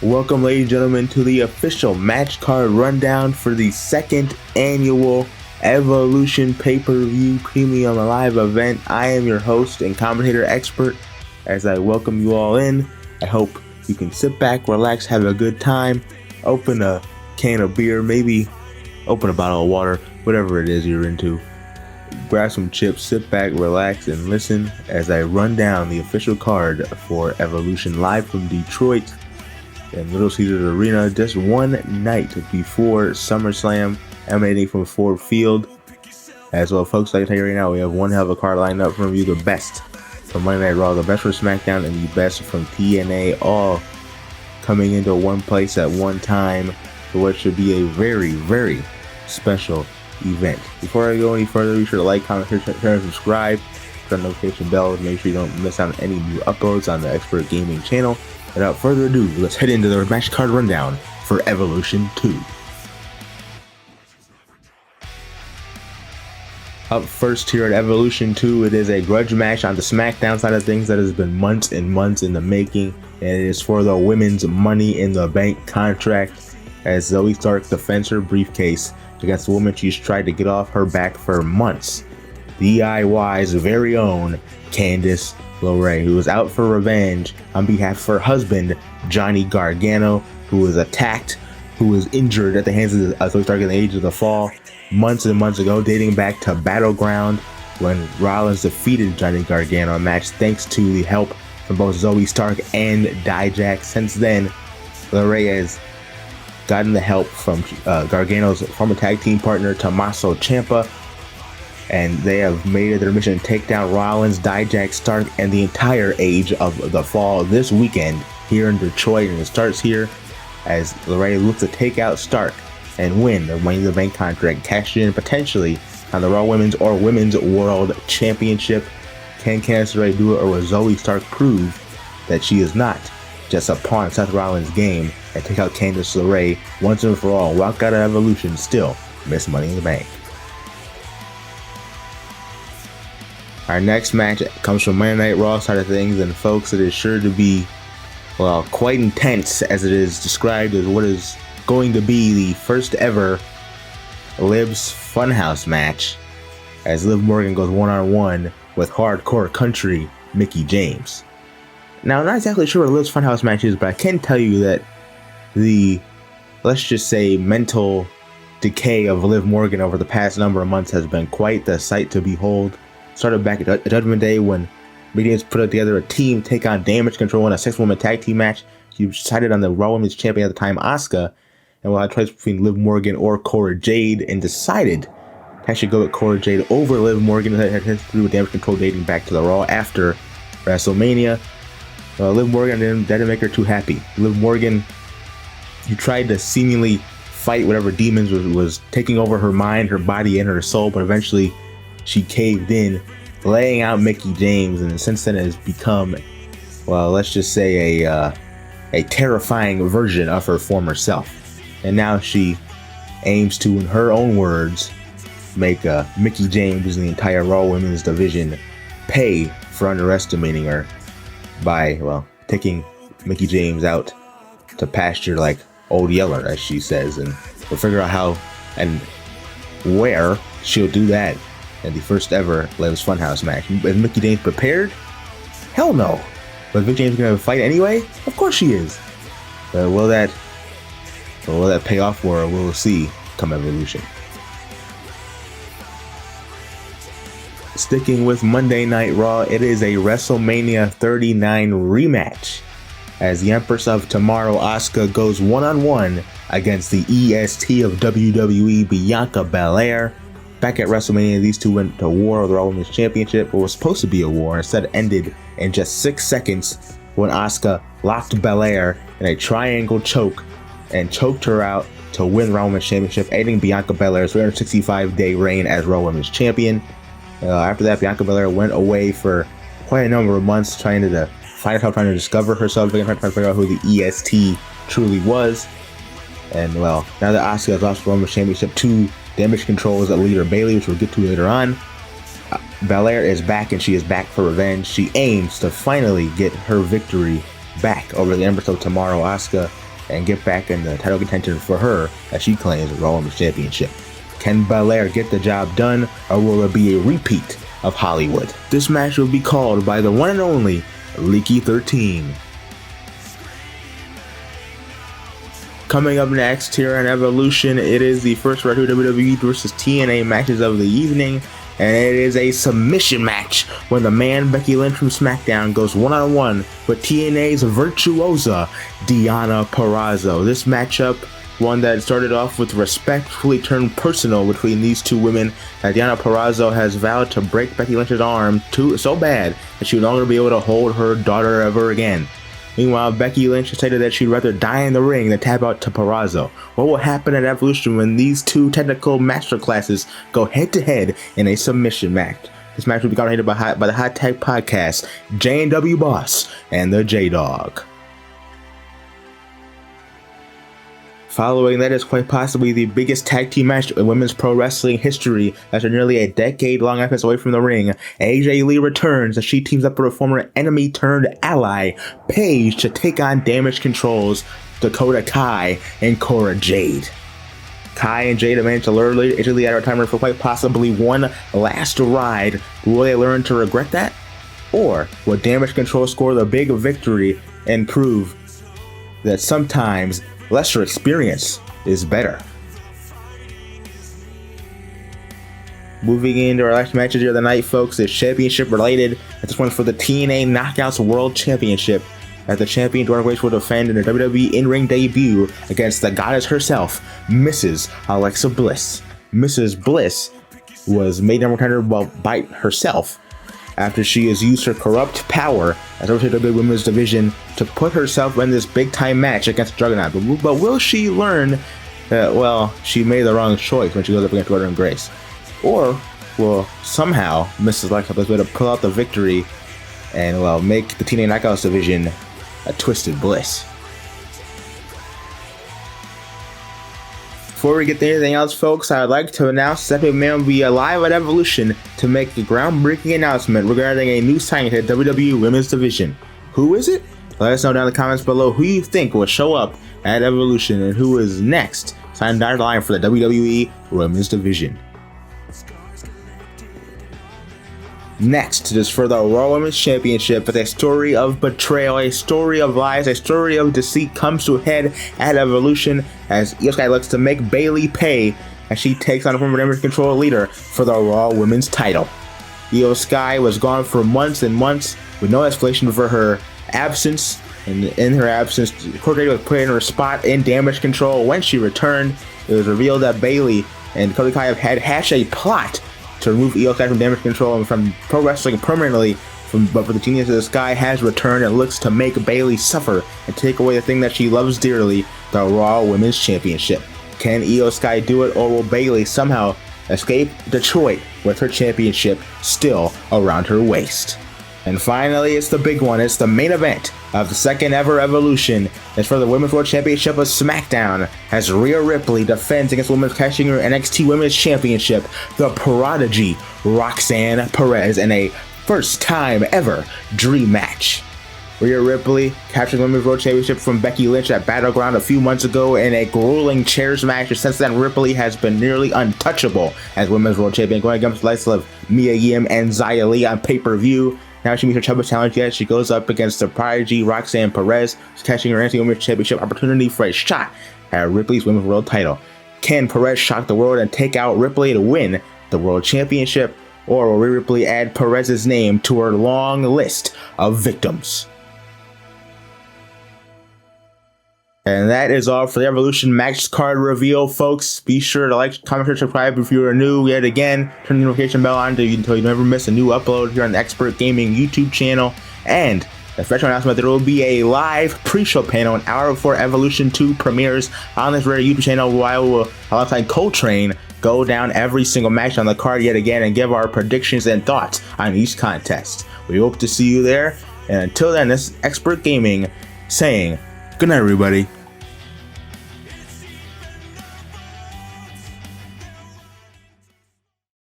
Welcome, ladies and gentlemen, to the official match card rundown for the second annual Evolution pay-per-view premium live event. I am your host and commentator Xpert. As I welcome you all in, I hope you can sit back, relax, have a good time, open a can of beer, maybe open a bottle of water, whatever it is you're into. Grab some chips, sit back, relax, and listen as I run down the official card for Evolution live from Detroit in Little Caesars Arena just one night before SummerSlam, emanating from Ford Field. As well, folks, like I tell you right now, we have one hell of a card lined up from you, the best from Monday Night Raw, the best from SmackDown, and the best from TNA, all coming into one place at one time for what should be a very, very special event. Before I go any further, be sure to like, comment, share, and subscribe. Turn the notification bell to make sure you don't miss out on any new uploads on the Xpert Gaming channel. Without further ado, let's head into the match card rundown for Evolution 2. Up first here at Evolution 2, it is a grudge match on the SmackDown side of things that has been months and months in the making, and it is for the women's Money in the Bank contract, as Zoe Stark defends her briefcase against the woman she's tried to get off her back for months, DIY's very own Candice LeRae, who was out for revenge on behalf of her husband, Johnny Gargano, who was attacked, who was injured at the hands of Zoe Stark in the Age of the Fall months and months ago, dating back to Battleground when Rollins defeated Johnny Gargano, a match thanks to the help from both Zoe Stark and Dijak. Since then, LeRae has gotten the help from Gargano's former tag team partner, Tommaso Ciampa, and they have made it their mission to take down Rollins, Dijak, Stark, and the entire Age of the Fall this weekend here in Detroit. And it starts here as LeRae looks to take out Stark and win the Money in the Bank contract, cash in potentially on the Raw Women's or Women's World Championship. Can Candice LeRae do it, or will Zoe Stark prove that she is not just a pawn in Seth Rollins' game and take out Candice LeRae once and for all, walk out of Evolution still miss Money in the Bank? Our next match comes from Monday Night Raw side of things, and folks, it is sure to be, well, quite intense, as it is described as what is going to be the first ever Liv's Funhouse match, as Liv Morgan goes one-on-one with Hardcore Country Mickie James. Now, I'm not exactly sure what Liv's Funhouse match is, but I can tell you that the, let's just say, mental decay of Liv Morgan over the past number of months has been quite the sight to behold. Started back at Judgment Day when Mickie James put together a team take on Damage Control in a 6-woman tag team match. She decided on the Raw Women's Champion at the time, Asuka, and had a choice between Liv Morgan or Cora Jade, and decided to actually go with Cora Jade over Liv Morgan. That had history with Damage Control dating back to the Raw after WrestleMania. Liv Morgan didn't make her too happy. Liv Morgan, who tried to seemingly fight whatever demons was taking over her mind, her body, and her soul, but eventually she caved in, laying out Mickie James, and since then has become, well, let's just say a terrifying version of her former self. And now she aims to, in her own words, make Mickie James and the entire Raw Women's division pay for underestimating her by, well, taking Mickie James out to pasture like Old Yeller, as she says, and we'll figure out how and where she'll do that in the first ever Liv's Funhouse match. Is Mickie James prepared? Hell no. But is Mickie James gonna fight anyway? Of course she is. Will that pay off for her? We'll see come Evolution. Sticking with Monday Night Raw, it is a WrestleMania 39 rematch, as the Empress of Tomorrow, Asuka, goes one-on-one against the EST of WWE, Bianca Belair. Back at WrestleMania, these two went to war over the Raw Women's Championship. What was supposed to be a war instead ended in just 6 seconds when Asuka locked Belair in a triangle choke and choked her out to win Raw Women's Championship, ending Bianca Belair's 365-day reign as Raw Women's Champion. After that, Bianca Belair went away for quite a number of months trying to find herself, trying to discover herself, trying to figure out who the EST truly was. And well, now that Asuka has lost the Raw Women's Championship to Damage Control's leader Bayley, which we'll get to later on, Belair is back, and she is back for revenge. She aims to finally get her victory back over the Empress of Tomorrow, Asuka, and get back in the title contention for her, as she claims, Raw Women's Championship. Can Belair get the job done, or will it be a repeat of Hollywood? This match will be called by the one and only Leaky 13. Coming up next here on Evolution, it is the first round of WWE versus TNA matches of the evening, and it is a submission match when the man Becky Lynch from SmackDown goes one-on-one with TNA's virtuosa Deonna Purrazzo. This matchup, one that started off with respectfully turned personal between these two women, that Deonna Purrazzo has vowed to break Becky Lynch's arm so bad that she would no longer be able to hold her daughter ever again. Meanwhile, Becky Lynch stated that she'd rather die in the ring than tap out to Purrazzo. What will happen at Evolution when these two technical masterclasses go head-to-head in a submission match? This match will be commentated by the Hot Tag Podcast, J&W Boss, and the J-Dog. Following that is quite possibly the biggest tag team match in women's pro wrestling history after nearly a decade-long absence away from the ring. AJ Lee returns as she teams up with her former enemy-turned-ally, Paige, to take on Damage Control's Dakota Kai and Cora Jade. Kai and Jade have managed to lure AJ Lee out of retirement for quite possibly one last ride. Will they learn to regret that? Or will Damage Control score the big victory and prove that sometimes lesser experience is better? Moving into our last matches here of the night, folks, is championship related. This one's for the TNA Knockouts World Championship, as the champion Jordan Grace will defend in her WWE in-ring debut against the goddess herself, Mrs. Alexa Bliss. Mrs. Bliss was made number contender by herself after she has used her corrupt power as overseer of the women's division to put herself in this big-time match against Juggernaut. But will she learn that, well, she made the wrong choice when she goes up against Jordan Grace? Or will somehow Mrs. Alexa Bliss be able to pull out the victory and, well, make the TNA Knockouts division a twisted bliss? Before we get to anything else, folks, I would like to announce that Stephanie McMahon will be live at Evolution to make a groundbreaking announcement regarding a new signing to the WWE Women's Division. Who is it? Let us know down in the comments below who you think will show up at Evolution and who is next signed down the line for the WWE Women's Division. Next is for the Raw Women's Championship, with a story of betrayal, a story of lies, a story of deceit comes to a head at Evolution as Io Sky looks to make Bayley pay as she takes on a former Damage Control leader for the Raw Women's title. Io Sky was gone for months and months with no explanation for her absence, and in her absence, Cora Jade was put in her spot in Damage Control. When she returned, it was revealed that Bayley and Dakota Kai have had hatched a plot to remove Io Sky from Damage Control and from pro wrestling permanently, but for the Genius of the Sky has returned and looks to make Bayley suffer and take away the thing that she loves dearly, the Raw Women's Championship. Can Io Sky do it, or will Bayley somehow escape Detroit with her championship still around her waist? And finally, it's the big one. It's the main event of the second ever Evolution. It's for the Women's World Championship of SmackDown, as Rhea Ripley defends against Women's catching her NXT Women's Championship, the prodigy Roxanne Perez, in a first time ever dream match. Rhea Ripley captured the Women's World Championship from Becky Lynch at Battleground a few months ago in a grueling chairs match. Since then, Ripley has been nearly untouchable as Women's World Champion, going against the likes of Mia Yim and Xia Li on pay-per-view. Now she meets her toughest challenge yet. She goes up against the prodigy Roxanne Perez, catching her NXT Women's Championship opportunity for a shot at Ripley's Women's World title. Can Perez shock the world and take out Ripley to win the World Championship? Or will Rhea Ripley add Perez's name to her long list of victims? And that is all for the Evolution match card reveal, folks. Be sure to like, comment, share, subscribe if you are new. Yet again, turn the notification bell on until you never miss a new upload here on the Xpert Gaming YouTube channel. And a special announcement, there will be a live pre-show panel an hour before Evolution 2 premieres on this very YouTube channel, where I will, alongside Coltrane, go down every single match on the card yet again and give our predictions and thoughts on each contest. We hope to see you there. And until then, this is Xpert Gaming saying, good night, everybody.